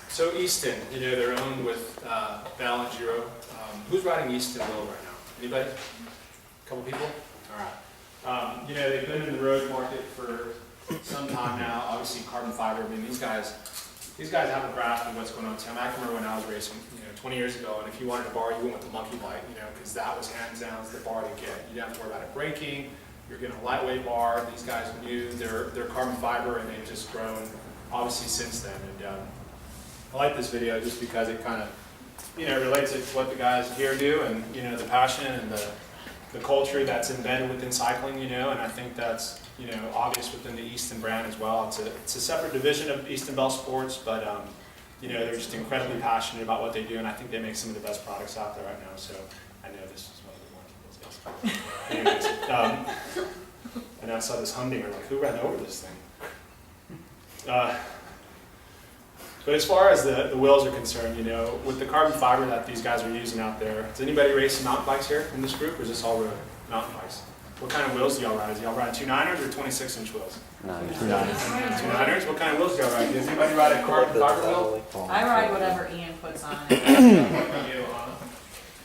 So Easton, they're owned with Val and Giro. Who's riding Easton Will right now? Anybody? A couple people? All right. They've been in the road market for some time now. Obviously, carbon fiber. I mean, these guys have a grasp of what's going on. Tim, I can remember when I was racing, 20 years ago, and if you wanted a bar, you went with the monkey bike, because that was hands down the bar to get. You didn't have to worry about it breaking. You're getting a lightweight bar. These guys knew their carbon fiber, and they've just grown, obviously, since then. And I like this video just because it kind of, relates it to what the guys here do, and the passion and the culture that's embedded within cycling, and I think that's obvious within the Easton brand as well. It's a separate division of Easton Bell Sports, but they're just incredibly passionate about what they do, and I think they make some of the best products out there right now. So I know this is one of the more people's guys. And I saw this humdinger, like, who ran over this thing? But as far as the wheels are concerned, with the carbon fiber that these guys are using out there, does anybody race mountain bikes here in this group, or is this all road mountain bikes? What kind of wheels do y'all ride? Do y'all ride 2.9ers or 26-inch wheels? 2.9ers. 2.9ers? What kind of wheels do y'all ride? Does anybody ride a carbon fiber wheel? I ride whatever Ian puts on it.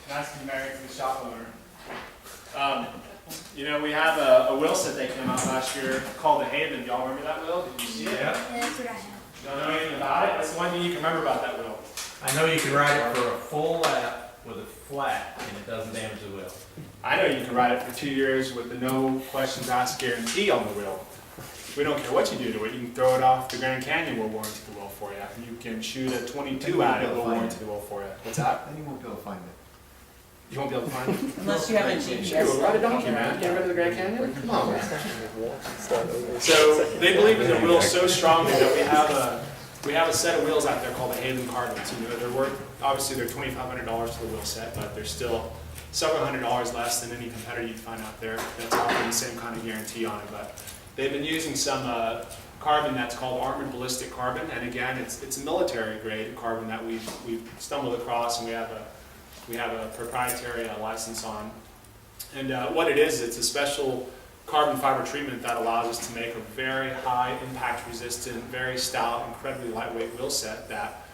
Nice to be married to the shop owner. We have a wheel set that came out last year called the Haven. Y'all remember that wheel? Did you see it? Yeah, that's what I have. Don't know anything about it? That's the one thing you can remember about that wheel. I know you can ride it for a full lap with a flat and it doesn't damage the wheel. I know you can ride it for 2 years with the no questions asked guarantee on the wheel. We don't care what you do to it. You can throw it off the Grand Canyon, we'll warranty the wheel for you. You can shoot a 22 at it, we'll warranty the wheel for you. What's that? Then you won't be able to find it. You won't be able to find it? Unless you have a Sure, GPS. ride a donkey, man. Get rid of the Grand Canyon? Come on, man. So they believe in the wheel so strongly that we have a set of wheels out there called the Haven Carbons. They're worth, obviously they're $2,500 for the wheel set, but they're still several $100s less than any competitor you'd find out there that's offering the same kind of guarantee on it. But they've been using some carbon that's called armored ballistic carbon, and again, it's a military grade carbon that we've stumbled across, and we have a proprietary license on. And what it is, it's a special carbon fiber treatment that allows us to make a very high impact resistant, very stout, incredibly lightweight wheel set that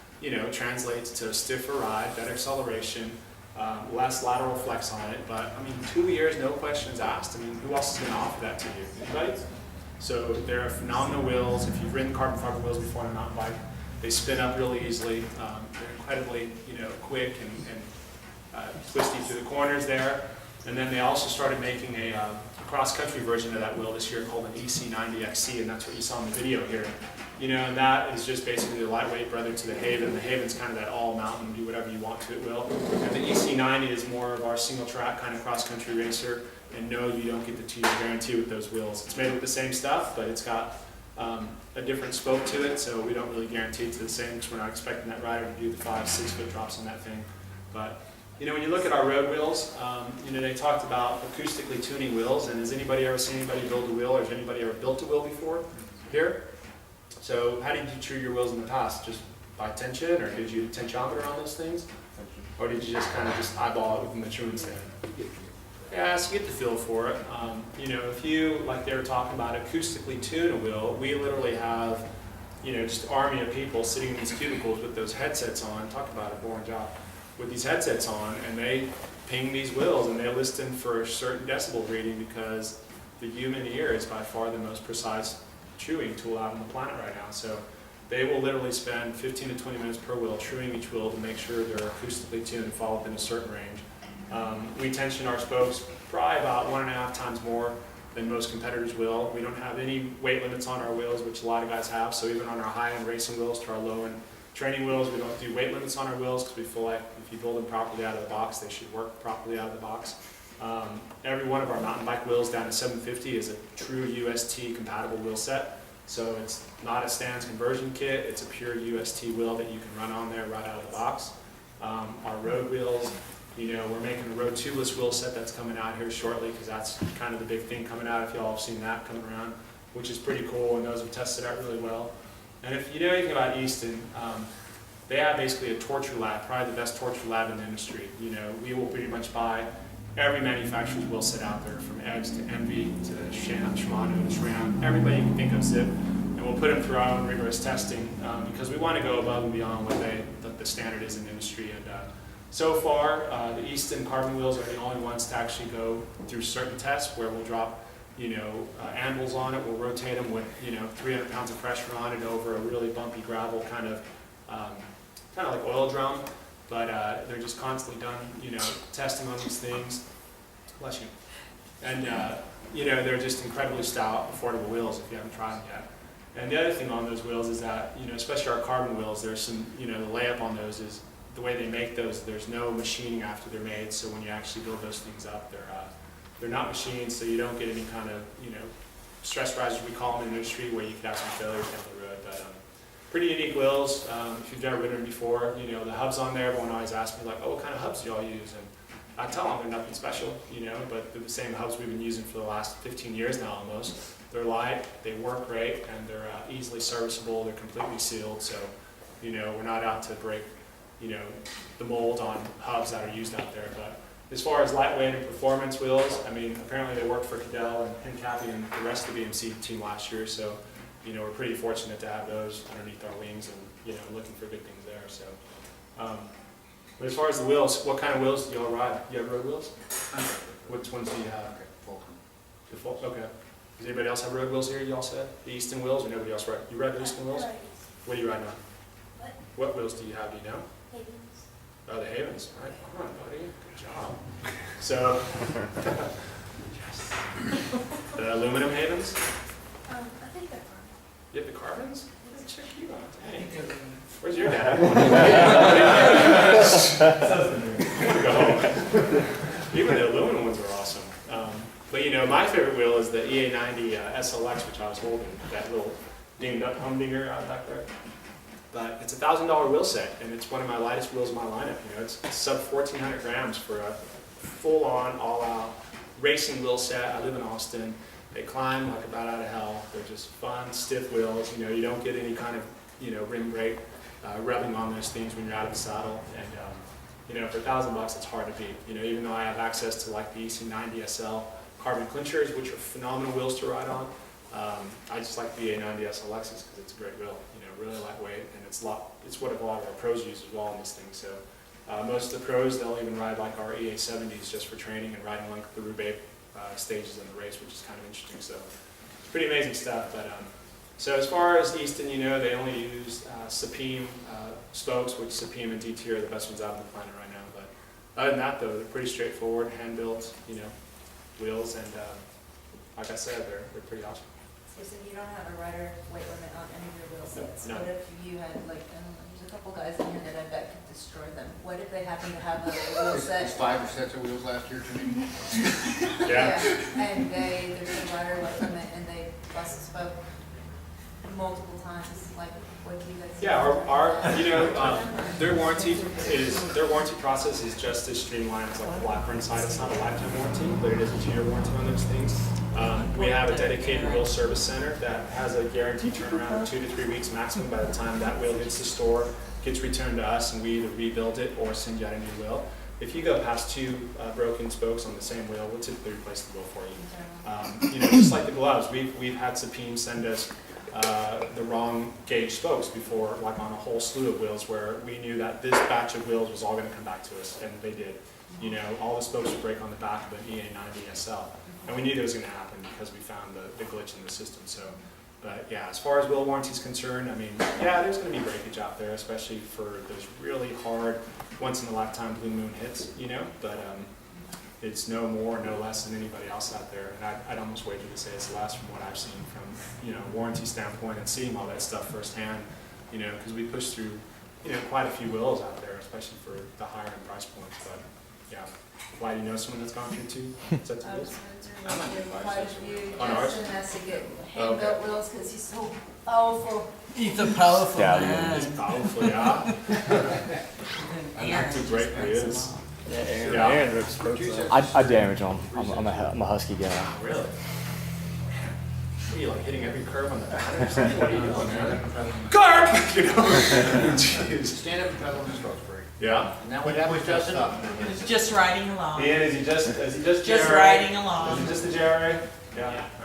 translates to a stiffer ride, better acceleration, less lateral flex on it. But 2 years, no questions asked. Who else is going to offer that to you? Anybody? So they're phenomenal wheels. If you've ridden carbon fiber wheels before on a mountain bike, they spin up really easily. They're incredibly quick and twisty through the corners there. And then they also started making a cross-country version of that wheel this year called an EC90XC, and that's what you saw in the video here. And that is just basically the lightweight brother to the Haven. The Haven's kind of that all-mountain, do whatever you want to it wheel. And the EC90 is more of our single-track kind of cross-country racer, and no, you don't get the 2-year guarantee with those wheels. It's made with the same stuff, but it's got a different spoke to it, so we don't really guarantee it to the same because we're not expecting that rider to do the 5-6 foot drops on that thing. But when you look at our road wheels, they talked about acoustically tuning wheels, and has anybody ever seen anybody build a wheel, or has anybody ever built a wheel before here? So how did you true your wheels in the past? Just by tension, or did you tensiometer on those things? Or did you just kind of just eyeball it with the truing stand? Yeah, so you get the feel for it. If you, like they were talking about, acoustically tune a wheel, we literally have, just an army of people sitting in these cubicles with those headsets on. Talk about a boring job. With these headsets on, and they ping these wheels, and they listen for a certain decibel reading because the human ear is by far the most precise truing tool out on the planet right now. So they will literally spend 15 to 20 minutes per wheel truing each wheel to make sure they're acoustically tuned and fall within a certain range. We tension our spokes probably about 1.5 times more than most competitors will. We don't have any weight limits on our wheels, which a lot of guys have. So even on our high-end racing wheels to our low-end training wheels, we don't do weight limits on our wheels because we feel like if you build them properly out of the box, they should work properly out of the box. Every one of our mountain bike wheels down to 750 is a true UST compatible wheel set. So it's not a Stans conversion kit, it's a pure UST wheel that you can run on there right out of the box. Our road wheels, we're making a road tubeless wheel set that's coming out here shortly because that's kind of the big thing coming out, if y'all have seen that coming around, which is pretty cool, and those have tested out really well. And if you know anything about Easton, they have basically a torture lab, probably the best torture lab in the industry. We will pretty much buy every manufacturer's wheel set out there, from Eggs to Envy to Shimano to SRAM, everybody you can think of, Zip. And and we'll put them through our own rigorous testing because we want to go above and beyond what the standard is in the industry. And so far, the Easton carbon wheels are the only ones to actually go through certain tests where we'll drop, anvils on it. We'll rotate them with, 300 pounds of pressure on it over a really bumpy gravel kind of like oil drum. But they're just constantly done, testing on these things. Bless you. And they're just incredibly stout, affordable wheels if you haven't tried them yet. And the other thing on those wheels is that, especially our carbon wheels, there's some, the layup on those is the way they make those. There's no machining after they're made, so when you actually build those things up, they're not machined, so you don't get any kind of, stress risers, we call them in the industry, where you could have some failures down the road. But pretty unique wheels. If you've never ridden them before, the hubs on there, everyone always asks me, like, oh, what kind of hubs do y'all use? And I tell them they're nothing special, but they're the same hubs we've been using for the last 15 years now almost. They're light, they work great, and they're easily serviceable. They're completely sealed, so we're not out to break the mold on hubs that are used out there. But as far as lightweight and performance wheels, I mean, apparently they worked for Cadell and Kathy and the rest of the BMC team last year, so we're pretty fortunate to have those underneath our wings and looking for good things there. So. But as far as the wheels, what kind of wheels do y'all ride? You have road wheels? Which ones do you have? The full. Okay. Does anybody else have road wheels here? Y'all said the Easton wheels, or nobody else ride? You ride the Easton wheels? What do you ride on? What wheels do you have? Do you know? Havens. Oh, the Havens. All right, come on, buddy. Good job. So, the aluminum Havens. I think they're fine. You have the carbons? Let's check you out. Dang. Where's your dad? Go home. Even the aluminum ones are awesome. But my favorite wheel is the EA90 SLX, which I was holding, that little dinged up humdinger out back there. But it's a $1,000 wheel set, and it's one of my lightest wheels in my lineup. It's sub 1,400 grams for a full-on, all-out racing wheel set. I live in Austin. They climb like a bat out of hell. They're just fun, stiff wheels. You don't get any kind of rim brake rubbing on those things when you're out of the saddle. And for $1,000, it's hard to beat. Even though I have access to like the EC90 SL carbon clinchers, which are phenomenal wheels to ride on. I just like the A90 SLXs because it's a great wheel. Really lightweight, and it's what a lot of our pros use as well on this thing. So most of the pros, they'll even ride like our EA70s just for training and riding like the Roubaix stages in the race, which is kind of interesting. So it's pretty amazing stuff. But so as far as Easton, they only use Supreme spokes, which Supreme and DT are the best ones out on the planet right now. But other than that, though, they're pretty straightforward, hand-built, wheels, and like I said, they're pretty awesome. So you don't have a rider weight limit on any of your wheel sets. No. What if you had, like, I don't know, there's a couple guys in here that I bet could destroy them. What if they happen to have a wheel set? There's 5 sets of wheels last year to me. Yeah. And there's a rider weight limit and they bust a spoke multiple times. Like, what do you guys do? Yeah, their warranty process is just as streamlined as like the Blackburn side. It's not a lifetime warranty, but it is a 2-year warranty on those things. We have a dedicated wheel service center that has a guaranteed turnaround of 2 to 3 weeks maximum by the time that wheel hits the store, gets returned to us, and we either rebuild it or send you out a new wheel. If you go past 2 broken spokes on the same wheel, we'll typically replace the wheel for you. Just like the gloves, we've had Supreme send us the wrong gauge spokes before, like on a whole slew of wheels where we knew that this batch of wheels was all going to come back to us, and they did. All the spokes would break on the back of an EA90 SL. And we knew that was going to happen because we found the glitch in the system. So, but yeah, as far as wheel warranty is concerned, I mean, yeah, there's going to be breakage out there, especially for those really hard, once-in-a-lifetime blue moon hits, But it's no more, no less than anybody else out there. And I'd almost wager to say it's less from what I've seen from, warranty standpoint and seeing all that stuff firsthand, because we push through, quite a few wheels out there, especially for the higher end price points. But yeah. Why do you know someone that's gone through 2 sets of wheels? I was doing quite a few. On ours? Justin has to get hand-built wheels because he's so powerful. He's a powerful man. It's powerful, yeah. I'm not too great, but he is. Yeah, Aaron, Yeah. Aaron rips spokes off. I damage them. I'm a husky guy. Really? What are you, like hitting every curve on the back or something? What are you doing, man? Carp! Jeez. Stand up and pedal on the strokes break. Yeah? And that way that was just up. It's just riding along. Ian, is he just Just Jerry? riding Is along. he just the Jerry? Yeah. Yeah.